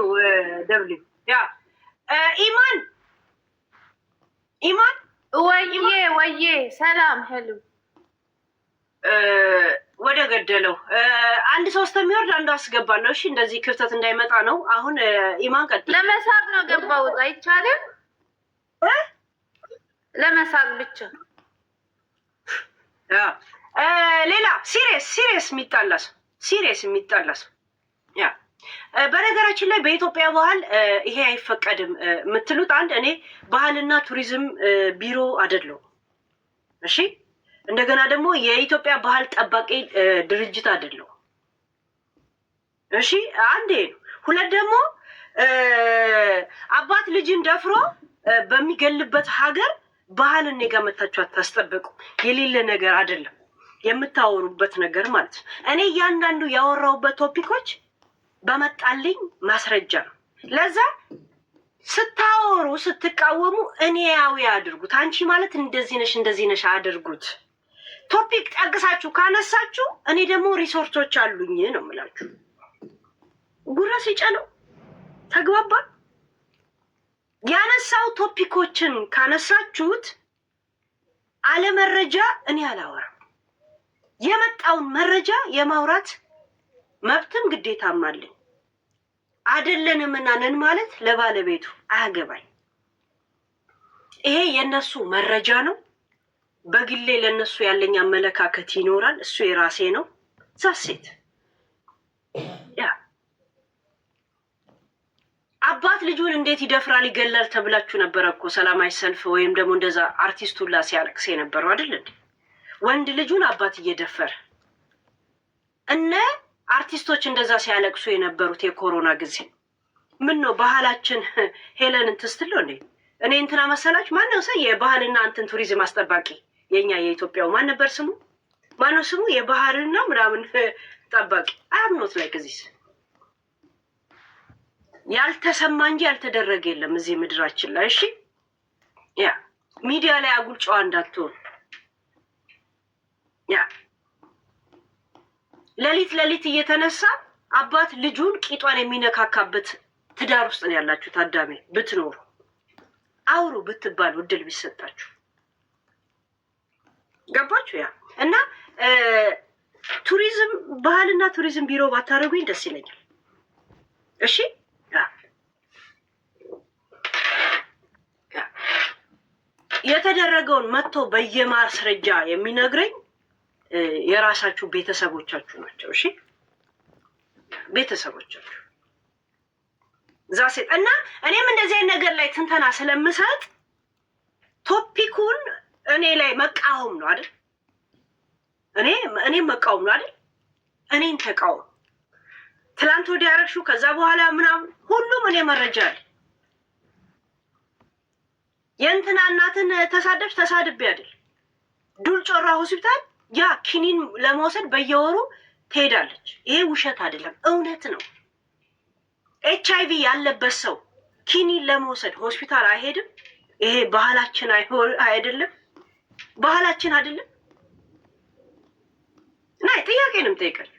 ደብሊው። ያ ኢማን ወዬ ሰላም ሄሉ ወደ ገደለው አንድ ሰው እስከሚወርድ አንዱ አስገባለሁ። እሺ እንደዚህ ክፍተት እንዳይመጣ ነው። አሁን ኢማን ቀጥል። ለመሳቅ ነው ገባሁት። አይቻልም ለመሳቅ ብቻ። ሌላ ሲሪየስ የሚጣላስ ያ በነገራችን ላይ በኢትዮጵያ ባህል ይሄ አይፈቀድም የምትሉት አንድ እኔ ባህልና ቱሪዝም ቢሮ አይደለሁም። እሺ እንደገና ደግሞ የኢትዮጵያ ባህል ጠባቂ ድርጅት አይደለሁም። እሺ አንዴ ነው። ሁለት ደግሞ አባት ልጅን ደፍሮ በሚገልበት ሀገር ባህል እኔ ጋር መታችሁ አታስጠብቁ። የሌለ ነገር አይደለም የምታወሩበት ነገር ማለት ነው። እኔ እያንዳንዱ ያወራሁበት ቶፒኮች በመጣልኝ ማስረጃ ነው። ለዛ ስታወሩ ስትቃወሙ እኔ ያው አድርጉት። አንቺ ማለት እንደዚህ ነሽ አድርጉት። ቶፒክ ጠቅሳችሁ ካነሳችሁ እኔ ደግሞ ሪሶርሶች አሉኝ ነው የምላችሁ። ጉራ ሲጨነው ተግባባ። ያነሳው ቶፒኮችን ካነሳችሁት አለመረጃ እኔ አላወራም። የመጣውን መረጃ የማውራት መብትም ግዴታም አለኝ። አይደለንም እና ነን ማለት ለባለቤቱ አያገባኝ። ይሄ የነሱ መረጃ ነው። በግሌ ለነሱ ያለኝ አመለካከት ይኖራል። እሱ የራሴ ነው። ዛሴት ያ አባት ልጁን እንዴት ይደፍራል ይገላል ተብላችሁ ነበር እኮ ሰላማዊ ሰልፍ ወይም ደግሞ እንደዛ አርቲስቱላ ሲያለቅስ የነበረው አይደል እንዴ? ወንድ ልጁን አባት እየደፈረ እነ አርቲስቶች እንደዛ ሲያለቅሱ የነበሩት የኮሮና ጊዜ ምን ነው ባህላችን ሄለንን ትስትለው እንዴ? እኔ እንትና መሰላችሁ ማን ነው የባህልና እንትን ቱሪዝም አስጠባቂ የኛ የኢትዮጵያው ማን ነበር ስሙ? ማን ነው ስሙ? የባህልና ምናምን ጠባቂ አምኖት ላይ ከዚህ ያልተሰማ እንጂ ያልተደረገ የለም እዚህ ምድራችን ላይ። እሺ ያ ሚዲያ ላይ አጉል ጨዋ እንዳትሆን። ያ ሌሊት እየተነሳ አባት ልጁን ቂጧን የሚነካካበት ትዳር ውስጥ ነው ያላችሁ ታዳሚ። ብትኖሩ አውሩ ብትባሉ እድል ቢሰጣችሁ ገባችሁ? ያ እና ቱሪዝም ባህልና ቱሪዝም ቢሮ ባታረጉኝ ደስ ይለኛል። እሺ የተደረገውን መጥቶ በየማስረጃ የሚነግረኝ የራሳችሁ ቤተሰቦቻችሁ ናቸው። እሺ ቤተሰቦቻችሁ ዛሴት እና እኔም እንደዚህ አይነት ነገር ላይ ትንተና ስለምሰጥ ቶፒኩን እኔ ላይ መቃወም ነው አይደል? እኔም መቃወም ነው አይደል? እኔን ተቃወም። ትላንት ወዲያ ያረግሽው ከዛ በኋላ ምናምን ሁሉም እኔ መረጃ አለ። የእንትና እናትን ተሳድቤ አይደል? ዱል ጮራ ሆስፒታል ያ ኪኒን ለመውሰድ በየወሩ ትሄዳለች። ይሄ ውሸት አይደለም፣ እውነት ነው። HIV ያለበት ሰው ኪኒን ለመውሰድ ሆስፒታል አይሄድም። ይሄ ባህላችን አይደለም፣ ባህላችን አይደለም። እና ጥያቄንም ጠይቀል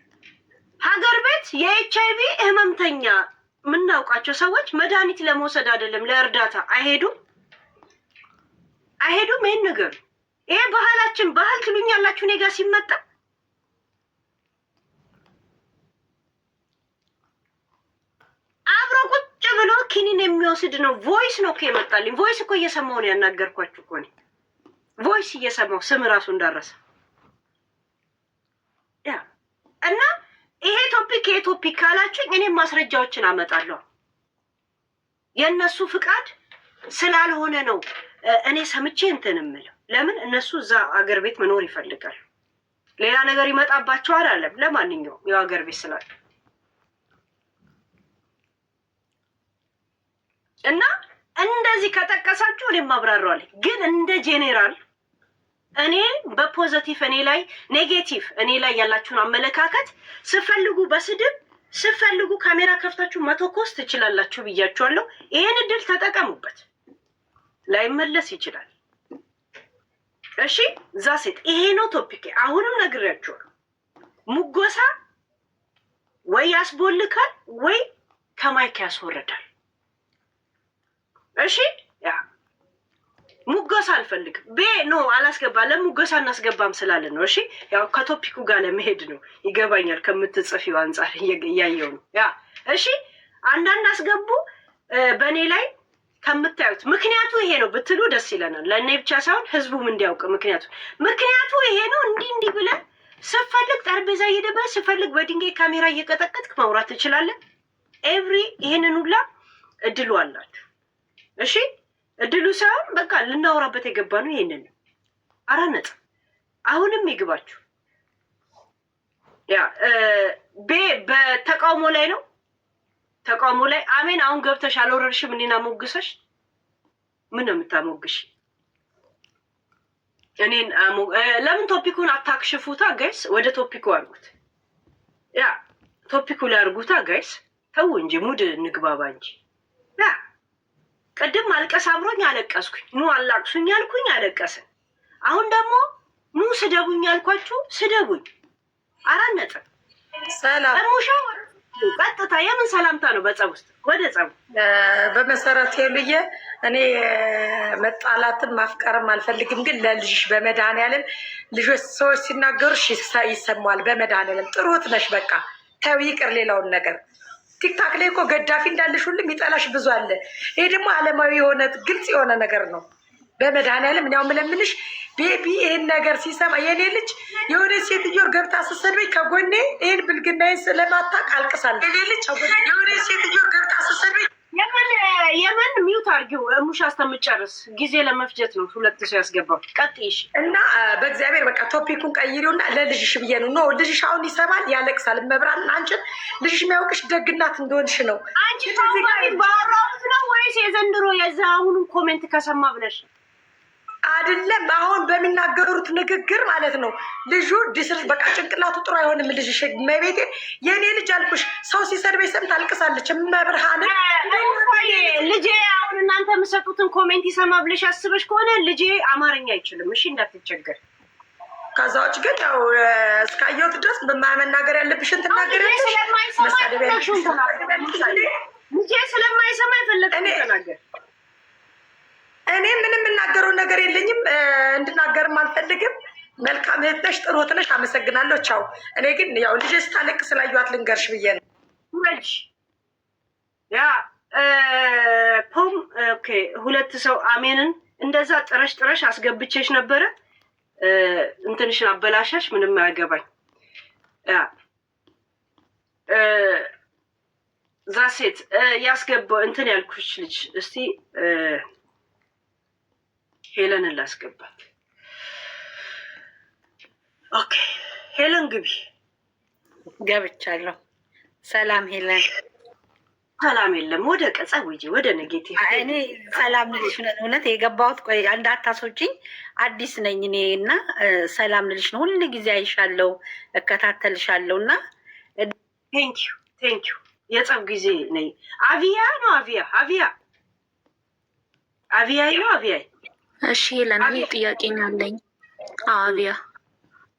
ሀገር ቤት የኤችአይቪ ህመምተኛ የምናውቃቸው ሰዎች መድኃኒት ለመውሰድ አይደለም ለእርዳታ አይሄዱም። ይሄን ነገር ይሄ ባህላችን ባህል ትሉኛላችሁ። እኔ ጋር ሲመጣ አብሮ ቁጭ ብሎ ኪኒን የሚወስድ ነው። ቮይስ ነው እኮ የመጣልኝ። ቮይስ እኮ እየሰማሁ ነው ያናገርኳችሁ እኮ እኔ ቮይስ እየሰማሁ ስም ራሱ እንዳረሰ ያ እና ይሄ ቶፒክ የቶፒክ ካላችሁኝ እኔም ማስረጃዎችን አመጣለሁ። የእነሱ ፍቃድ ስላልሆነ ነው እኔ ሰምቼ እንትን የምለው። ለምን እነሱ እዛ አገር ቤት መኖር ይፈልጋሉ። ሌላ ነገር ይመጣባቸዋል አለም። ለማንኛውም ያው አገር ቤት ስላለ እና እንደዚህ ከጠቀሳችሁ እኔም አብራራለሁ። ግን እንደ ጄኔራል እኔ በፖዚቲቭ እኔ ላይ ኔጌቲቭ እኔ ላይ ያላችሁን አመለካከት ስፈልጉ በስድብ ስፈልጉ ካሜራ ከፍታችሁ መተኮስ ትችላላችሁ ብያችኋለሁ። ይሄን እድል ተጠቀሙበት። ላይመለስ ይችላል። እሺ ዛሴት ይሄ ነው ቶፒክ። አሁንም ነግሬያችኋለሁ። ሙጎሳ ወይ ያስቦልካል ወይ ከማይክ ያስወርዳል። እሺ ያ ሙገሳ አልፈልግም። ኖ አላስገባ ለሙገሳ እናስገባም ስላለን ነው። እሺ ያው ከቶፒኩ ጋር ለመሄድ ነው። ይገባኛል። ከምትጽፊው አንጻር እያየው ነው። ያ እሺ አንዳንድ አስገቡ በእኔ ላይ ከምታዩት ምክንያቱ ይሄ ነው ብትሉ ደስ ይለናል። ለእኔ ብቻ ሳይሆን ህዝቡም እንዲያውቅ ምክንያቱ ይሄ ነው። እንዲህ ብለን ስፈልግ ጠረጴዛ እየደበረ ስፈልግ በድንጋይ ካሜራ እየቀጠቀጥክ ማውራት ትችላለህ። ኤቭሪ ይሄንን ሁላ እድሉ አላችሁ። እሺ እድሉ ሳይሆን በቃ ልናወራበት የገባ ነው። ይሄንን አራነጥ አሁንም ይግባችሁ። ያ በተቃውሞ ላይ ነው። ተቃውሞ ላይ አሜን። አሁን ገብተሽ አልወረድሽም እንዲና ሞግሰሽ ምን ነው የምታሞግሽ? እኔን ለምን ቶፒኩን አታክሽፉታ ጋይስ? ወደ ቶፒኩ አድርጉት። ያ ቶፒኩ ላይ አድርጉታ ጋይስ። ተው እንጂ ሙድ ንግባባ እንጂ ያ ቅድም ማልቀስ አብሮኝ አለቀስኩኝ። ኑ አላቅሱኝ አልኩኝ አለቀስን። አሁን ደግሞ ኑ ስደቡኝ አልኳችሁ ስደቡኝ። አራነጥ ሰላም ሙሻ ቀጥታ የምን ሰላምታ ነው? በጸብ ውስጥ ወደ ጸብ በመሰረት ሄሉዬ እኔ መጣላትን ማፍቀርም አልፈልግም። ግን ለልጅሽ በመድኃኒዓለም ልጆች ሰዎች ሲናገሩሽ ይሰማዋል። በመድኃኒዓለም ጥሩት ነሽ። በቃ ተው ይቅር ሌላውን ነገር ቲክታክ ላይ እኮ ገዳፊ እንዳለሽ ሁሉም ይጠላሽ ብዙ አለ። ይሄ ደግሞ ዓለማዊ የሆነ ግልጽ የሆነ ነገር ነው። በመድኃኒዓለም እኔ የምለምንሽ ቤቢ ይሄን ነገር ሲሰማ የኔ ልጅ የሆነ ሴትዮ ገብታ ስትሰድበኝ ከጎኔ ይሄን ብልግናዬን ስለማታውቅ አልቅሳለሁ። የኔ ልጅ የሆነ ሴትዮ ገብታ ስትሰድበኝ የምን ሚውት አድርጊው ሙሻ እስከምጨርስ ጊዜ ለመፍጀት ነው። ሁለት ሰው ያስገባው ቀጥይሽ እና በእግዚአብሔር በቃ ቶፒኩን ቀይሪውና ለልጅሽ ብዬ ነው። ኖ ልጅሽ አሁን ይሰማል ያለቅሳል። መብራን አንቺን ልጅሽ የሚያውቅሽ ደግናት እንደሆንሽ ነው። አንቺ ታውቃለሽ ባወራሁት ነው ወይስ የዘንድሮ የዛ አሁኑን ኮሜንት ከሰማ ብለሽ አይደለም? አሁን በሚናገሩት ንግግር ማለት ነው። ልጁ ዲስር በቃ ጭንቅላቱ ጥሩ አይሆንም። ልጅሽ መቤቴ የኔ ልጅ አልኩሽ ሰው ሲሰድበኝ ሰምታ አልቅሳለች። መብርሃን ልጄ አሁን እናንተ የምሰጡትን ኮሜንት ይሰማ ብለሽ አስበሽ ከሆነ ልጄ አማርኛ አይችልም። እሺ እንዳትቸገር። ከዛ ውጭ ግን ያው እስካየሁት ድረስ በማመናገር ያለብሽን ትናገሪያለሽ። ልጄ ስለማይሰማ የፈለግሽውን ተናገር። እኔ ምንም የምናገረው ነገር የለኝም፣ እንድናገርም አልፈልግም። መልካም እህት ነሽ፣ ጥሩ እህት ነሽ። አመሰግናለሁ። ቻው። እኔ ግን ያው ልጄ ስታለቅ ስላየኋት ልንገርሽ ብዬ ነው። ያ ፖም ኦኬ። ሁለት ሰው አሜንን እንደዛ ጥረሽ አስገብቼሽ ነበረ። እንትንሽን አበላሻሽ። ምንም አያገባኝ። ያ ዛሴት ያስገባው እንትን ያልኩሽ ልጅ እስቲ ሄለንን ላስገባት። ኦኬ ሄለን ግቢ። ገብቻለሁ። ሰላም ሄለን። ሰላም የለም። ወደ ቀጸ ወደ ኔጌቲቭ እኔ ሰላም ልልሽ ነው እውነት የገባሁት። ቆይ እንዳታሶችኝ አዲስ ነኝ እኔ እና ሰላም ልልሽ ነው። ሁሉ ጊዜ አይሻለው እከታተልሻለሁ እና ቴንኪዩ የጸብ ጊዜ ነኝ። አቪያ ነው አቪያ። እሺ ለእኔ ጥያቄ ያለኝ አቪያ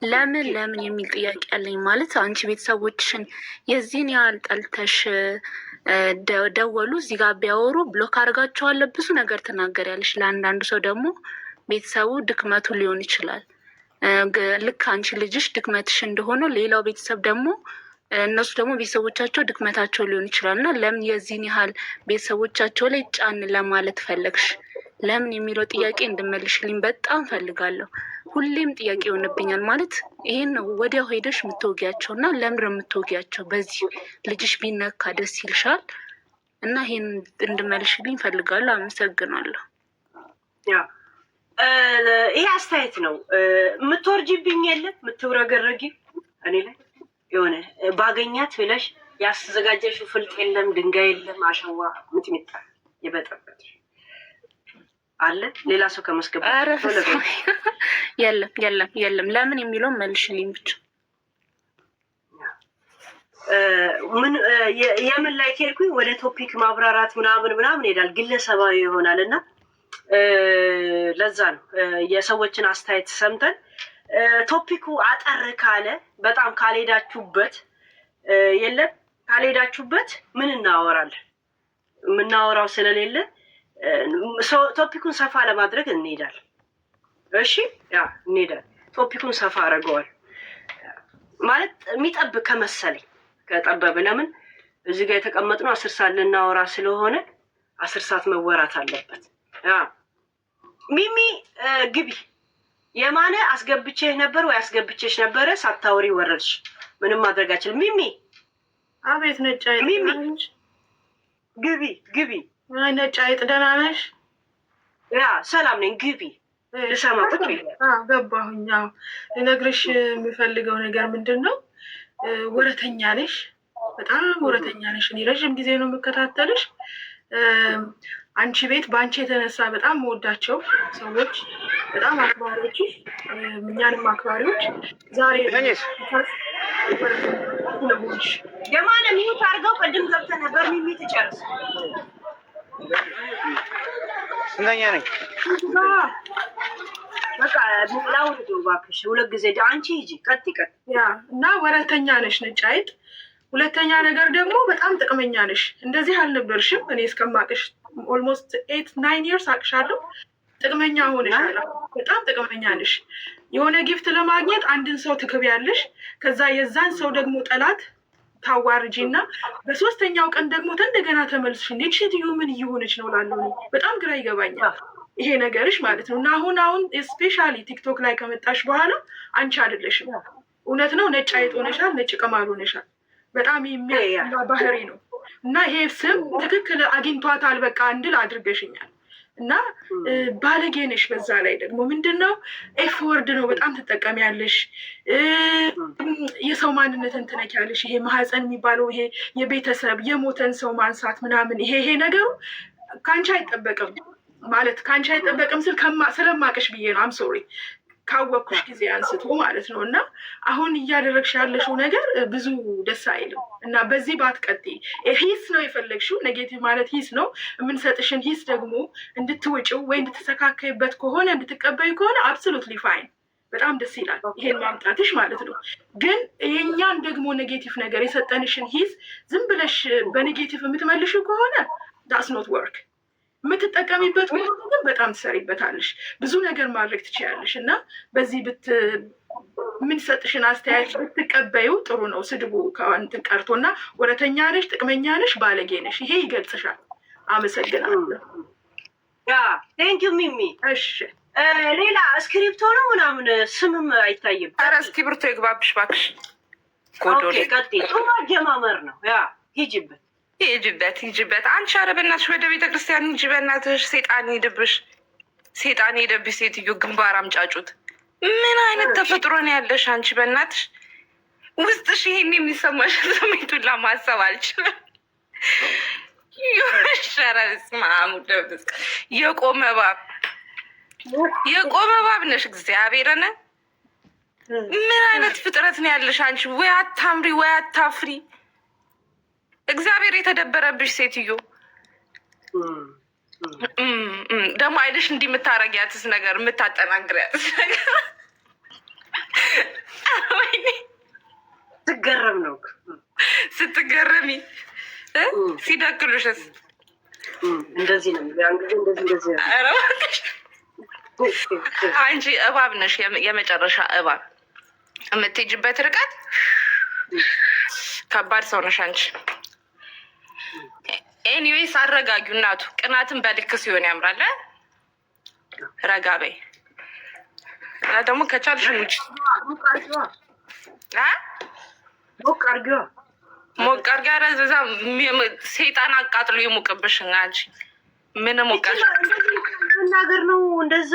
ለምን የሚል ጥያቄ ያለኝ ማለት አንቺ ቤተሰቦችሽን የዚህን ያህል ጠልተሽ ደወሉ እዚህ ጋር ቢያወሩ ብሎክ አድርጋቸዋለሁ ብዙ ነገር ትናገሪያለሽ። ለአንዳንዱ ሰው ደግሞ ቤተሰቡ ድክመቱ ሊሆን ይችላል። ልክ አንቺ ልጅሽ ድክመትሽ እንደሆነ ሌላው ቤተሰብ ደግሞ እነሱ ደግሞ ቤተሰቦቻቸው ድክመታቸው ሊሆን ይችላል እና ለምን የዚህን ያህል ቤተሰቦቻቸው ላይ ጫን ለማለት ፈለግሽ? ለምን የሚለው ጥያቄ እንድመልሽልኝ በጣም ፈልጋለሁ። ሁሌም ጥያቄ ይሆንብኛል። ማለት ይሄን ነው ወዲያው ሄደሽ የምትወጊያቸው እና ለምር የምትወጊያቸው በዚህ ልጅሽ ቢነካ ደስ ይልሻል? እና ይሄን እንድመልሽልኝ ፈልጋለሁ። አመሰግናለሁ። ይሄ አስተያየት ነው። የምትወርጅብኝ የለም የምትውረገረጊ እኔ ላይ የሆነ ባገኛት ብለሽ ያስተዘጋጀሽው ፍልጥ የለም ድንጋይ የለም አሸዋ ምጥሚጣ የበጠበት አለ ሌላ ሰው ከመስገባት የለም። ለምን የሚለውን መልሽልኝ ብቻ። ምን የምን ላይ ከሄድኩኝ ወደ ቶፒክ ማብራራት ምናምን ሄዳል ግለሰባዊ ይሆናል እና ለዛ ነው የሰዎችን አስተያየት ሰምተን ቶፒኩ አጠር ካለ በጣም ካልሄዳችሁበት የለም ካልሄዳችሁበት ምን እናወራለን? የምናወራው ስለሌለ ቶፒኩን ሰፋ ለማድረግ እንሄዳለን። እሺ እንሄዳለን። ቶፒኩን ሰፋ አደርገዋል ማለት የሚጠብቅ ከመሰለኝ ከጠበብ ለምን እዚህ ጋር የተቀመጥነው 10 ሰዓት ልናወራ ስለሆነ 10 ሰዓት መወራት አለበት። ሚሚ ግቢ የማነ አስገብቼህ ነበር ወይ አስገብቼሽ ነበረ ሳታወሪ ወረድሽ። ምንም ማድረግ አልችልም። ሚሚ አቤት ነጭ አይጥ ሚሚ ግቢ ነጭ አይጥ ደህና ነሽ? ሰላም ነኝ። ግቢ ልሰማ ቁጭ ገባሁኝ። ልነግርሽ የምፈልገው ነገር ምንድን ነው? ወረተኛ ነሽ፣ በጣም ወረተኛ ነሽ። እኔ ረዥም ጊዜ ነው የምከታተልሽ። አንቺ ቤት በአንቺ የተነሳ በጣም መወዳቸው ሰዎች፣ በጣም አክባሪዎች፣ እኛንም አክባሪዎች ዛሬ ለሆንሽ የማነ ሚዩት አድርገው ቅድም ገብተህ ነበር። ሚሚ ትጨርስ። ስንተኛ ነኝ? በቃ ላውርድ እባክሽ። 2 ጊዜ አንቺ ሂጂ ቀጥ እና ወረተኛ ነሽ ነጭ አይጥ። ሁለተኛ ነገር ደግሞ በጣም ጥቅመኛ ነሽ። እንደዚህ አልነበርሽም እኔ እስከማቅሽ ኦልሞስት 8-9 years አቅሻለሁ። ጥቅመኛ ሆነሻል። በጣም ጥቅመኛ ነሽ። የሆነ ጊፍት ለማግኘት አንድን ሰው ትክቢያለሽ፣ ከዛ የዛን ሰው ደግሞ ጠላት ታዋርጂ እና በሶስተኛው ቀን ደግሞ እንደገና ተመልስሽ እንዴት ሴትዮ ምን እየሆነች ነው ላለው በጣም ግራ ይገባኛል ይሄ ነገርሽ ማለት ነው። እና አሁን ስፔሻሊ ቲክቶክ ላይ ከመጣሽ በኋላ አንቺ አይደለሽም። እውነት ነው ነጭ አይጥ ሆነሻል፣ ነጭ ቅማል ሆነሻል። በጣም የሚያስጠላ ባህሪ ነው እና ይሄ ስም ትክክል አግኝቷታል በቃ እንድል አድርገሽኛል። እና ባለጌ ነሽ። በዛ ላይ ደግሞ ምንድን ነው ኤፍ ወርድ ነው በጣም ትጠቀሚያለሽ። የሰው ማንነትን ትነኪያለሽ። ይሄ ማህፀን የሚባለው ይሄ የቤተሰብ የሞተን ሰው ማንሳት ምናምን ይሄ ነገሩ ከአንቺ አይጠበቅም ማለት ከአንቺ አይጠበቅም ስል ስለማቅሽ ብዬ ነው። አም ሶሪ ካወቅኩሽ ጊዜ አንስቶ ማለት ነው። እና አሁን እያደረግሽ ያለሽው ነገር ብዙ ደስ አይልም እና በዚህ ባትቀጥይ። ሂስ ነው የፈለግሽው፣ ኔጌቲቭ ማለት ሂስ ነው። የምንሰጥሽን ሂስ ደግሞ እንድትውጭው ወይ እንድትስተካከይበት ከሆነ እንድትቀበዩ ከሆነ አብሶሉትሊ ፋይን፣ በጣም ደስ ይላል ይሄን ማምጣትሽ ማለት ነው። ግን የኛን ደግሞ ኔጌቲቭ ነገር የሰጠንሽን ሂስ ዝም ብለሽ በኔጌቲቭ የምትመልሽው ከሆነ ዳስ ኖት ወርክ። የምትጠቀሚበት ከሆነ ግን በጣም ትሰሪበታለሽ፣ ብዙ ነገር ማድረግ ትችያለሽ። እና በዚህ የምንሰጥሽን አስተያየት ብትቀበዩ ጥሩ ነው። ስድቡ ከእንትን ቀርቶ እና ወረተኛ ነሽ፣ ጥቅመኛ ነሽ፣ ባለጌ ነሽ። ይሄ ይገልጽሻል። አመሰግናለሁ። ቴንኪው ሚሚ። እሺ ሌላ እስክሪፕቶ ነው ምናምን ስምም አይታይም። ኧረ እስክሪብቶ ይግባብሽ እባክሽ። ቀጥይ። ጥሩ አጀማመር ነው። ሂጂበት ሂጂበት። አንቺ ኧረ በእናትሽ ወደ ቤተ ክርስቲያን ሂጂ በእናትሽ። ሴጣን ሄደብሽ፣ ሴጣን ሄደብሽ። ሴትዮ ግንባር አምጫጩት። ምን አይነት ተፈጥሮ ነው ያለሽ አንቺ? በእናትሽ ውስጥሽ ይሄን የሚሰማሽ ስሜቱን ለማሰብ አልችልም። ኧረ በስመ አብ ወወልድ የቆመ እባብ ነሽ። እግዚአብሔርን ምን አይነት ፍጥረት ነው ያለሽ አንቺ? ወይ አታምሪ ወይ አታፍሪ። እግዚአብሔር የተደበረብሽ ሴትዮ። ደግሞ አይልሽ እንዲህ የምታረጊያትስ ነገር የምታጠናግሪያትስ ነገር ትገረም ነው ስትገረሚ ሲደክሉሽስ እንደዚህ ነው። ያን ጊዜ እንደዚህ ነው። አንቺ እባብ ነሽ፣ የመጨረሻ እባብ። የምትሄጂበት ርቀት ከባድ ሰው ነሽ አንቺ። ኤኒዌይስ አረጋጊው እናቱ። ቅናትን በልክ ሲሆን ያምራል። ረጋ በይ ደግሞ ከቻልሽ ሙጭ ሞቅ አድርጊዋ። ሞቅ አድርጊ። ኧረ እዛ ሰይጣን አቃጥሎ ይሙቅብሽ አንቺ። ምን ሞቃሽ መናገር ነው እንደዛ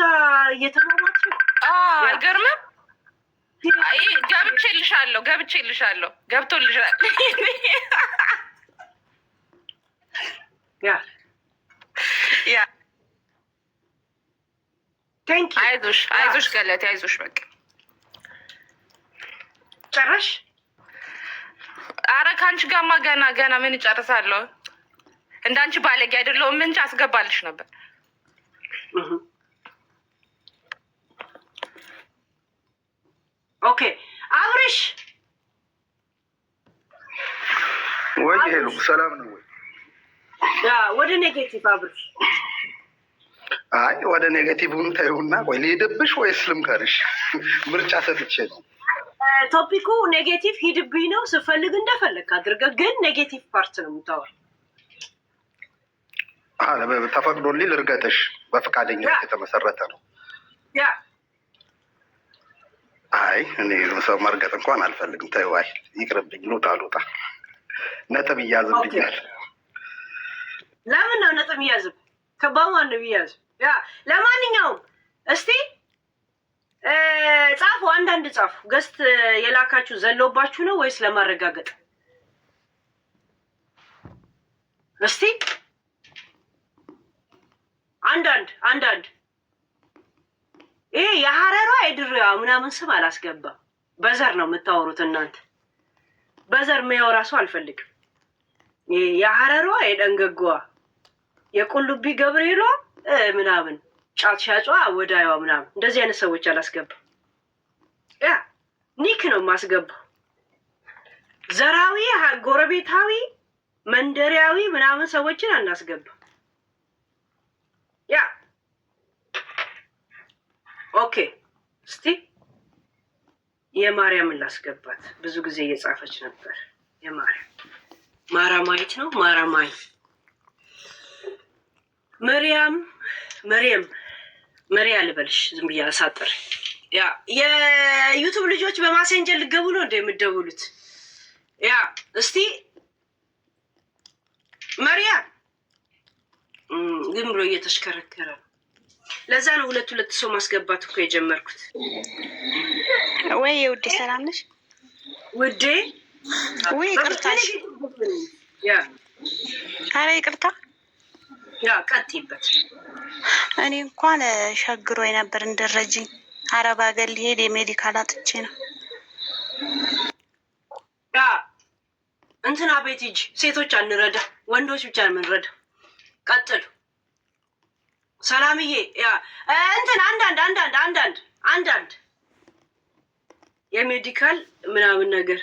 እየተማማች። አይገርምም? ገብቼልሻለሁ ገብቶልሻል። ያ አይዞሽ ገለቴ አይዞሽ። በቃ ጨረሽ? አረ ከአንቺ ጋማ ገና ምን እጨርሳለሁ? እንዳንቺ ባለጌ አይደለሁም እንጂ አስገባልሽ ነበር። ኦኬ አብርሽ ወይ ሄሎ፣ ሰላም ነው ወይ? ወደ ኔጌቲቭ አብርሽ። አይ ወደ ኔጌቲቭን ታዩና፣ ቆይ ልሄድብሽ ወይስ ልምከርሽ? ምርጫ ሰጥቼ ነው። ቶፒኩ ኔጌቲቭ ሂድብኝ ነው። ስፈልግ እንደፈለግ አድርገህ፣ ግን ኔጌቲቭ ፓርት ነው የምታወራው። ተፈቅዶልኝ ልርገጥሽ፣ በፈቃደኝነት የተመሰረተ ነው። አይ እኔ ሰው መርገጥ እንኳን አልፈልግም። ተይው፣ አይ ይቅርብኝ። ልውጣ። ነጥብ ይያዝብኛል። ለምን ነው ነጥብ ይያዝብ? ከባማን ነው ይያዝ። ለማንኛውም እስቲ ጻፉ፣ አንዳንድ ጻፉ። ገስት የላካችሁ ዘሎባችሁ ነው ወይስ ለማረጋገጥ? እስቲ አንዳንድ ይሄ የሀረሯ የድሬዋ ምናምን ስም አላስገባም። በዘር ነው የምታወሩት እናንተ። በዘር የሚያወራ ሰው አልፈልግም። ይሄ የሀረሯ የደንገጓ የቁልቢ ገብርኤሏ ምናምን ጫት ሻጯ ወዳይዋ ምናምን እንደዚህ አይነት ሰዎች አላስገባም። ኒክ ነው የማስገባው። ዘራዊ፣ ጎረቤታዊ፣ መንደሪያዊ ምናምን ሰዎችን አናስገባም። ኦኬ እስቲ የማርያምን ላስገባት። ብዙ ጊዜ እየጻፈች ነበር። ማራማይት ነው ማራማይ መሪያ ልበልሽ ዝም ብዬ አሳጥር። የዩቱብ ልጆች በማሴንጀር ልገቡ ነው እንደ የምትደውሉት? እስቲ መሪያ ዝም ብሎ እየተሽከረከረ ነው። ለዛ ነው ሁለት ሰው ማስገባት እኮ የጀመርኩት። ወይ ውዴ ሰላም ነሽ? ውዴ ወይ ይቅርታሽ። ኧረ ይቅርታ። ቀጥይበት። እኔ እንኳን ሸግሮኝ ነበር እንደረጅኝ። አረብ ሀገር ሊሄድ የሜዲካል አጥቼ ነው። እንትና ቤት ሂጂ። ሴቶች አንረዳ፣ ወንዶች ብቻ ነው የምንረዳ። ቀጥሉ ሰላምዬ። እንትን አንዳንድ የሜዲካል ምናምን ነገር